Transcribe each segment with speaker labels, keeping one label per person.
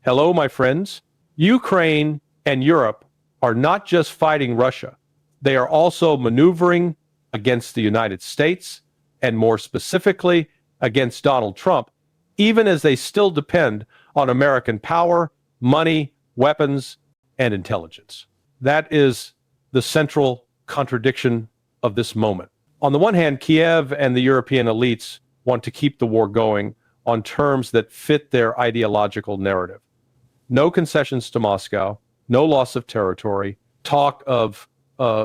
Speaker 1: Hello, my friends. Ukraine and Europe are not just fighting Russia. They are also maneuvering against the United States, and more specifically, against Donald Trump, even as they still depend on American power, money, weapons, and intelligence. That is the central contradiction of this moment. On the one hand, Kiev and the European elites want to keep the war going on terms that fit their ideological narrative. No concessions to Moscow, no loss of territory, talk of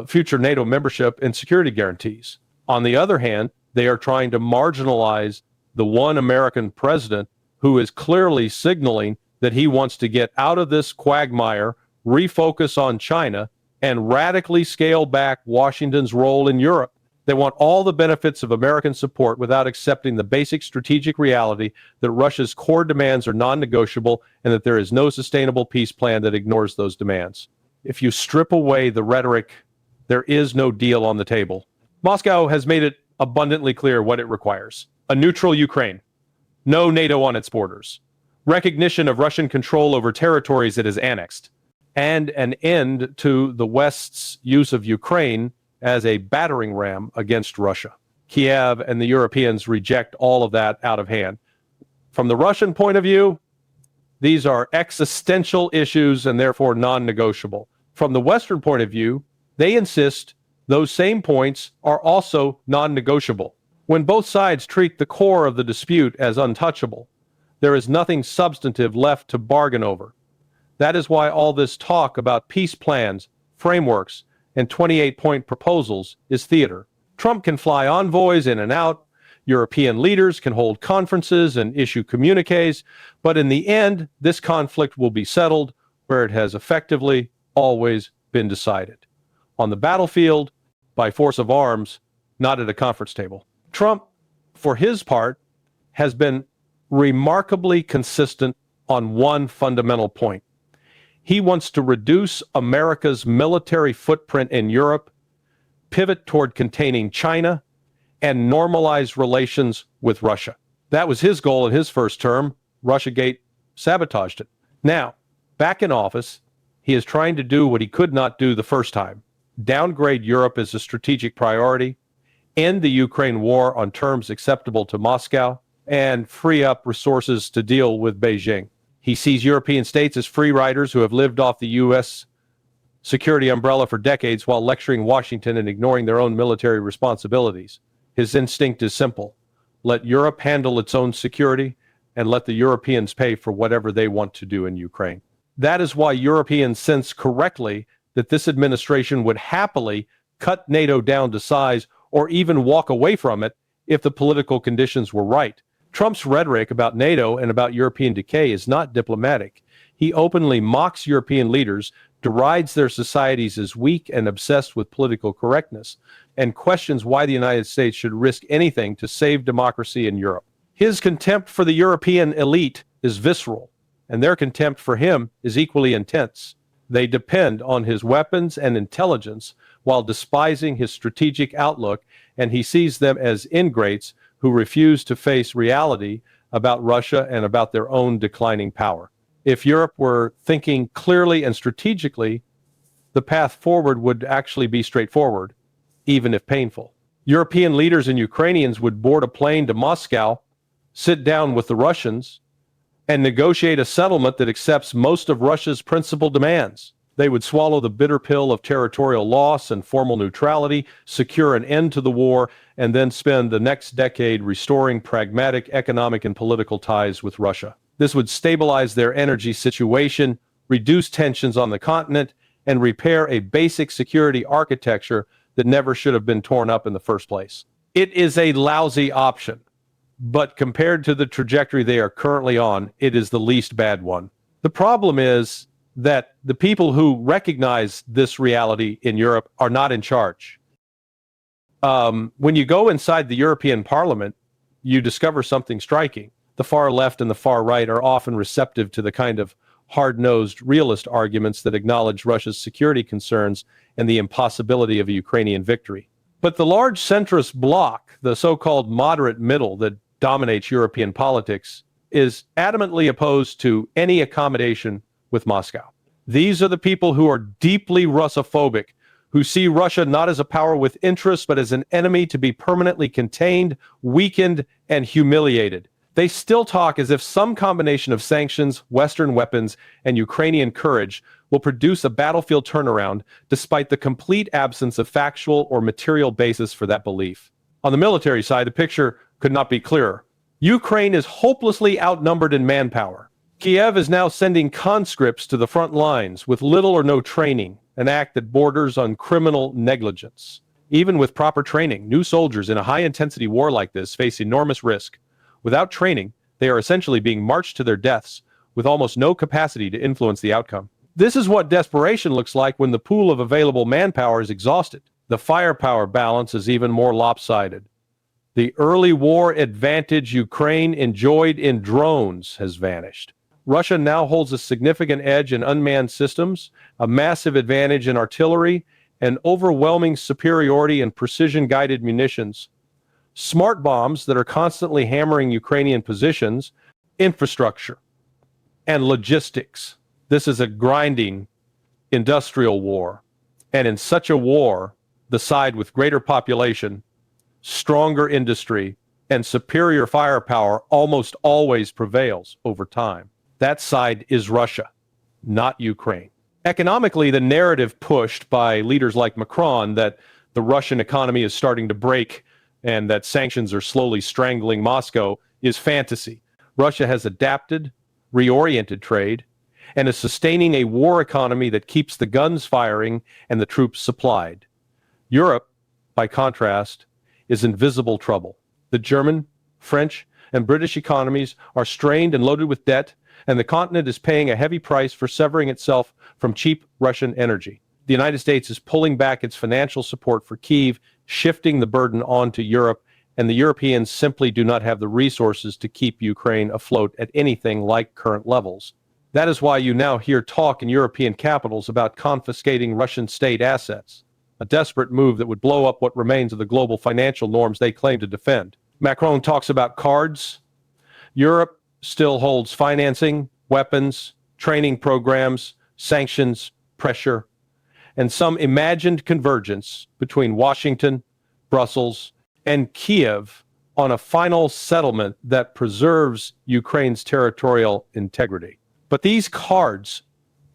Speaker 1: future NATO membership and security guarantees. On the other hand, they are trying to marginalize the one American president who is clearly signaling that he wants to get out of this quagmire, refocus on China, and radically scale back Washington's role in Europe. They want all the benefits of American support without accepting the basic strategic reality that Russia's core demands are non-negotiable and that there is no sustainable peace plan that ignores those demands. If you strip away the rhetoric, there is no deal on the table. Moscow has made it abundantly clear what it requires. A neutral Ukraine, no NATO on its borders, recognition of Russian control over territories it has annexed, and an end to the West's use of Ukraine as a battering ram against Russia. Kiev and the Europeans reject all of that out of hand. From the Russian point of view, these are existential issues and therefore non-negotiable. From the Western point of view, they insist those same points are also non-negotiable. When both sides treat the core of the dispute as untouchable, there is nothing substantive left to bargain over. That is why all this talk about peace plans, frameworks, and 28-point proposals is theater. Trump can fly envoys in and out, European leaders can hold conferences and issue communiques, but in the end, this conflict will be settled where it has effectively always been decided. On the battlefield, by force of arms, not at a conference table. Trump, for his part, has been remarkably consistent on one fundamental point. He wants to reduce America's military footprint in Europe, pivot toward containing China, and normalize relations with Russia. That was his goal in his first term. Russiagate sabotaged it. Now, back in office, he is trying to do what he could not do the first time. Downgrade Europe as a strategic priority, end the Ukraine war on terms acceptable to Moscow, and free up resources to deal with Beijing. He sees European states as free riders who have lived off the U.S. security umbrella for decades while lecturing Washington and ignoring their own military responsibilities. His instinct is simple. Let Europe handle its own security and let the Europeans pay for whatever they want to do in Ukraine. That is why Europeans sense correctly that this administration would happily cut NATO down to size or even walk away from it if the political conditions were right. Trump's rhetoric about NATO and about European decay is not diplomatic. He openly mocks European leaders, derides their societies as weak and obsessed with political correctness, and questions why the United States should risk anything to save democracy in Europe. His contempt for the European elite is visceral, and their contempt for him is equally intense. They depend on his weapons and intelligence while despising his strategic outlook, and he sees them as ingrates who refuse to face reality about Russia and about their own declining power. If Europe were thinking clearly and strategically, the path forward would actually be straightforward, even if painful. European leaders and Ukrainians would board a plane to Moscow, sit down with the Russians, and negotiate a settlement that accepts most of Russia's principal demands. They would swallow the bitter pill of territorial loss and formal neutrality, secure an end to the war, and then spend the next decade restoring pragmatic economic and political ties with Russia. This would stabilize their energy situation, reduce tensions on the continent, and repair a basic security architecture that never should have been torn up in the first place. It is a lousy option, but compared to the trajectory they are currently on, it is the least bad one. The problem is that the people who recognize this reality in Europe are not in charge. When you go inside the European Parliament, you discover something striking. The far left and the far right are often receptive to the kind of hard-nosed realist arguments that acknowledge Russia's security concerns and the impossibility of a Ukrainian victory. But the large centrist bloc, the so-called moderate middle that dominates European politics, is adamantly opposed to any accommodation with Moscow. These are the people who are deeply Russophobic, who see Russia not as a power with interests, but as an enemy to be permanently contained, weakened, and humiliated. They still talk as if some combination of sanctions, Western weapons, and Ukrainian courage will produce a battlefield turnaround, despite the complete absence of factual or material basis for that belief. On the military side, the picture could not be clearer. Ukraine is hopelessly outnumbered in manpower. Kiev is now sending conscripts to the front lines with little or no training, an act that borders on criminal negligence. Even with proper training, new soldiers in a high-intensity war like this face enormous risk. Without training, they are essentially being marched to their deaths, with almost no capacity to influence the outcome. This is what desperation looks like when the pool of available manpower is exhausted. The firepower balance is even more lopsided. The early war advantage Ukraine enjoyed in drones has vanished. Russia now holds a significant edge in unmanned systems, a massive advantage in artillery, and overwhelming superiority in precision-guided munitions. Smart bombs that are constantly hammering Ukrainian positions, infrastructure, and logistics. This is a grinding industrial war. And in such a war, the side with greater population, stronger industry, and superior firepower almost always prevails over time. That side is Russia, not Ukraine. Economically, the narrative pushed by leaders like Macron that the Russian economy is starting to break and that sanctions are slowly strangling Moscow is fantasy. Russia has adapted, reoriented trade, and is sustaining a war economy that keeps the guns firing and the troops supplied. Europe, by contrast, is in visible trouble. The German, French, and British economies are strained and loaded with debt, and the continent is paying a heavy price for severing itself from cheap Russian energy. The United States is pulling back its financial support for Kyiv, shifting the burden onto Europe, and the Europeans simply do not have the resources to keep Ukraine afloat at anything like current levels. That is why you now hear talk in European capitals about confiscating Russian state assets, a desperate move that would blow up what remains of the global financial norms they claim to defend. Macron talks about cards. Europe still holds financing, weapons, training programs, sanctions, pressure, and some imagined convergence between Washington, Brussels, and Kiev on a final settlement that preserves Ukraine's territorial integrity. But these cards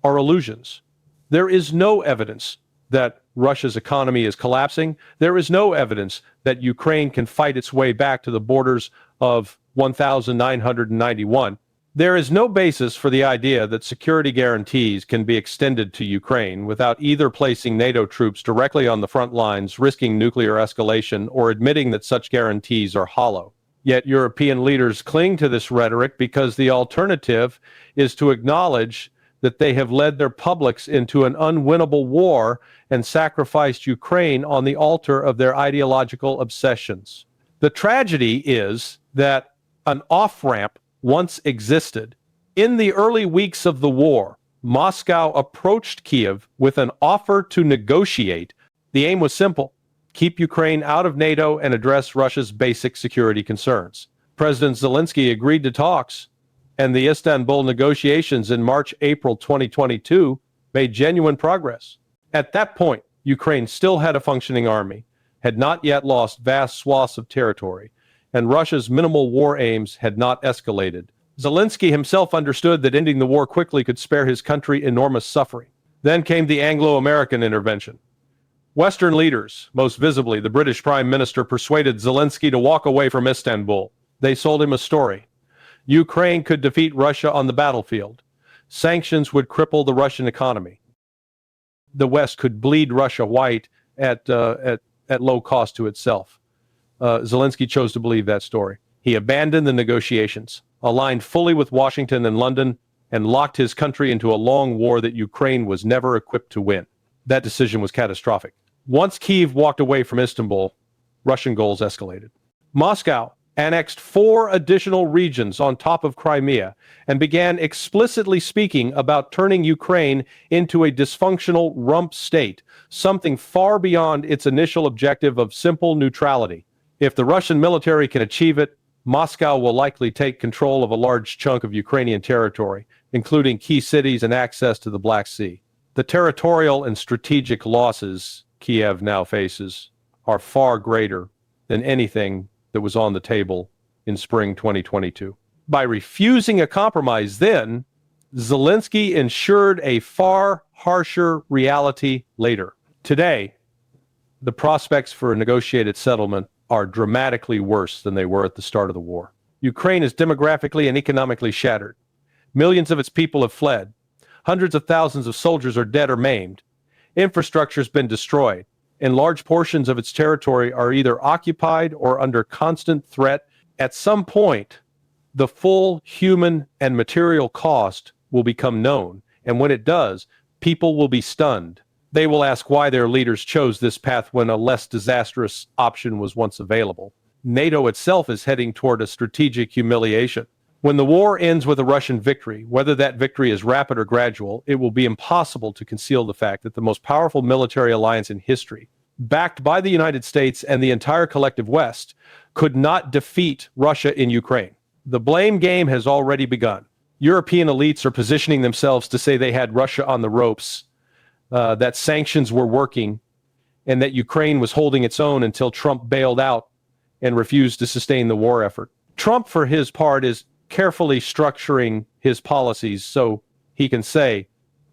Speaker 1: are illusions. There is no evidence that Russia's economy is collapsing. There is no evidence that Ukraine can fight its way back to the borders of 1991. There is no basis for the idea that security guarantees can be extended to Ukraine without either placing NATO troops directly on the front lines, risking nuclear escalation, or admitting that such guarantees are hollow. Yet European leaders cling to this rhetoric because the alternative is to acknowledge that they have led their publics into an unwinnable war and sacrificed Ukraine on the altar of their ideological obsessions. The tragedy is that an off-ramp once existed. In the early weeks of the war, Moscow approached Kyiv with an offer to negotiate. The aim was simple: keep Ukraine out of NATO and address Russia's basic security concerns. President Zelensky agreed to talks, and the Istanbul negotiations in March-April 2022 made genuine progress. At that point, Ukraine still had a functioning army, had not yet lost vast swaths of territory, and Russia's minimal war aims had not escalated. Zelensky himself understood that ending the war quickly could spare his country enormous suffering. Then came the Anglo-American intervention. Western leaders, most visibly the British Prime Minister, persuaded Zelensky to walk away from Istanbul. They sold him a story. Ukraine could defeat Russia on the battlefield. Sanctions would cripple the Russian economy. The West could bleed Russia white at low cost to itself. Zelensky chose to believe that story. He abandoned the negotiations, aligned fully with Washington and London, and locked his country into a long war that Ukraine was never equipped to win. That decision was catastrophic. Once Kyiv walked away from Istanbul, Russian goals escalated. Moscow annexed 4 additional regions on top of Crimea and began explicitly speaking about turning Ukraine into a dysfunctional rump state, something far beyond its initial objective of simple neutrality. If the Russian military can achieve it, Moscow will likely take control of a large chunk of Ukrainian territory, including key cities and access to the Black Sea. The territorial and strategic losses Kiev now faces are far greater than anything that was on the table in spring 2022. By refusing a compromise then, Zelensky ensured a far harsher reality later. Today, the prospects for a negotiated settlement are dramatically worse than they were at the start of the war. Ukraine is demographically and economically shattered. Millions of its people have fled. Hundreds of thousands of soldiers are dead or maimed. Infrastructure has been destroyed, and large portions of its territory are either occupied or under constant threat. At some point, the full human and material cost will become known, and when it does, people will be stunned. They will ask why their leaders chose this path when a less disastrous option was once available. NATO itself is heading toward a strategic humiliation. When the war ends with a Russian victory, whether that victory is rapid or gradual, it will be impossible to conceal the fact that the most powerful military alliance in history, backed by the United States and the entire collective West, could not defeat Russia in Ukraine. The blame game has already begun. European elites are positioning themselves to say they had Russia on the ropes, that sanctions were working, and that Ukraine was holding its own until Trump bailed out and refused to sustain the war effort. Trump, for his part, is carefully structuring his policies so he can say,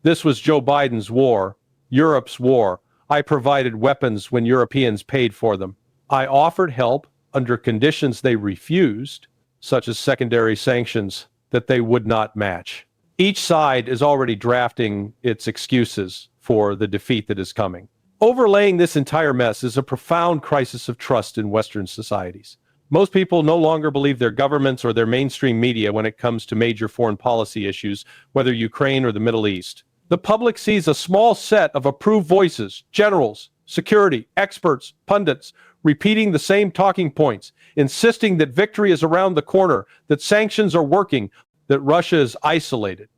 Speaker 1: this was Joe Biden's war, Europe's war. I provided weapons when Europeans paid for them. I offered help under conditions they refused, such as secondary sanctions that they would not match. Each side is already drafting its excuses for the defeat that is coming. Overlaying this entire mess is a profound crisis of trust in Western societies. Most people no longer believe their governments or their mainstream media when it comes to major foreign policy issues, whether Ukraine or the Middle East. The public sees a small set of approved voices, generals, security, experts, pundits, repeating the same talking points, insisting that victory is around the corner, that sanctions are working, that Russia is isolated,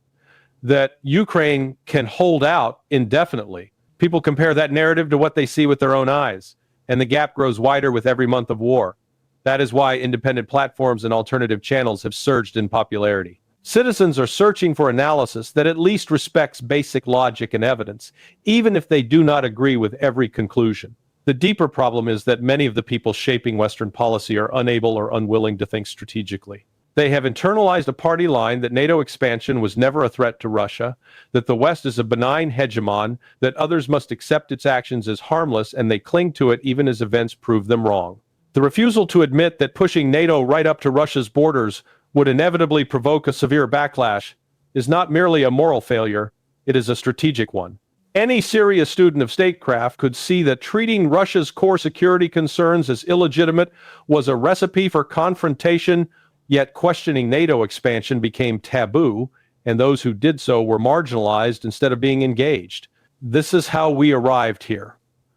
Speaker 1: that Ukraine can hold out indefinitely. People compare that narrative to what they see with their own eyes, and the gap grows wider with every month of war. That is why independent platforms and alternative channels have surged in popularity. Citizens are searching for analysis that at least respects basic logic and evidence, even if they do not agree with every conclusion. The deeper problem is that many of the people shaping Western policy are unable or unwilling to think strategically. They have internalized a party line that NATO expansion was never a threat to Russia, that the West is a benign hegemon, that others must accept its actions as harmless, and they cling to it even as events prove them wrong. The refusal to admit that pushing NATO right up to Russia's borders would inevitably provoke a severe backlash is not merely a moral failure, it is a strategic one. Any serious student of statecraft could see that treating Russia's core security concerns as illegitimate was a recipe for confrontation, yet questioning NATO expansion became taboo, and those who did so were marginalized instead of being engaged. This is how we arrived here.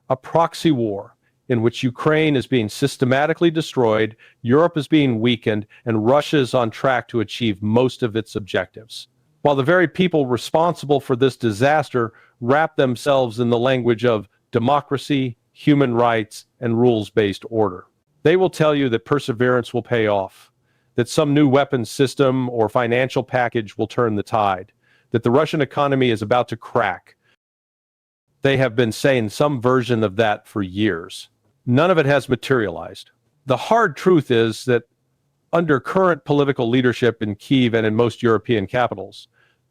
Speaker 1: A proxy war in which Ukraine is being systematically destroyed, Europe is being weakened, and Russia is on track to achieve most of its objectives. While the very people responsible for this disaster wrap themselves in the language of democracy, human rights, and rules-based order. They will tell you that perseverance will pay off, that some new weapons system or financial package will turn the tide, that the Russian economy is about to crack. They have been saying some version of that for years. None of it has materialized. The hard truth is that under current political leadership in Kyiv and in most European capitals,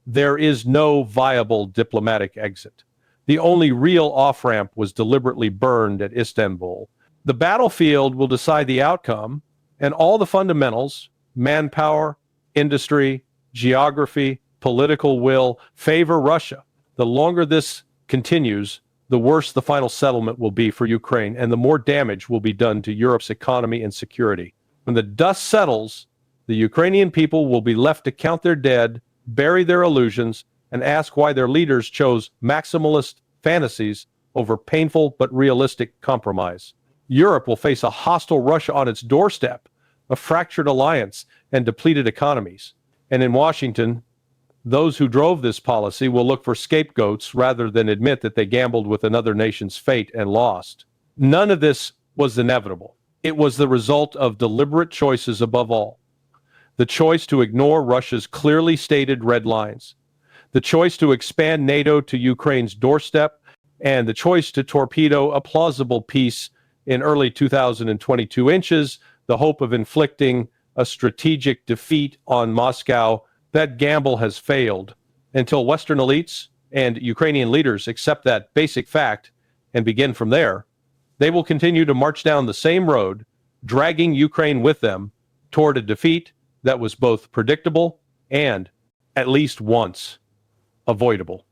Speaker 1: there is no viable diplomatic exit. The only real off-ramp was deliberately burned at Istanbul. The battlefield will decide the outcome, and all the fundamentals, manpower, industry, geography, political will, favor Russia. The longer this continues, the worse the final settlement will be for Ukraine, and the more damage will be done to Europe's economy and security. When the dust settles, the Ukrainian people will be left to count their dead, bury their illusions, and ask why their leaders chose maximalist fantasies over painful but realistic compromise. Europe will face a hostile Russia on its doorstep, a fractured alliance, and depleted economies. And in Washington, those who drove this policy will look for scapegoats rather than admit that they gambled with another nation's fate and lost. None of this was inevitable. It was the result of deliberate choices above all. The choice to ignore Russia's clearly stated red lines, the choice to expand NATO to Ukraine's doorstep, and the choice to torpedo a plausible peace in early 2022 inches, the hope of inflicting a strategic defeat on Moscow. That gamble has failed. Until Western elites and Ukrainian leaders accept that basic fact and begin from there, they will continue to march down the same road, dragging Ukraine with them toward a defeat that was both predictable and, at least once, avoidable.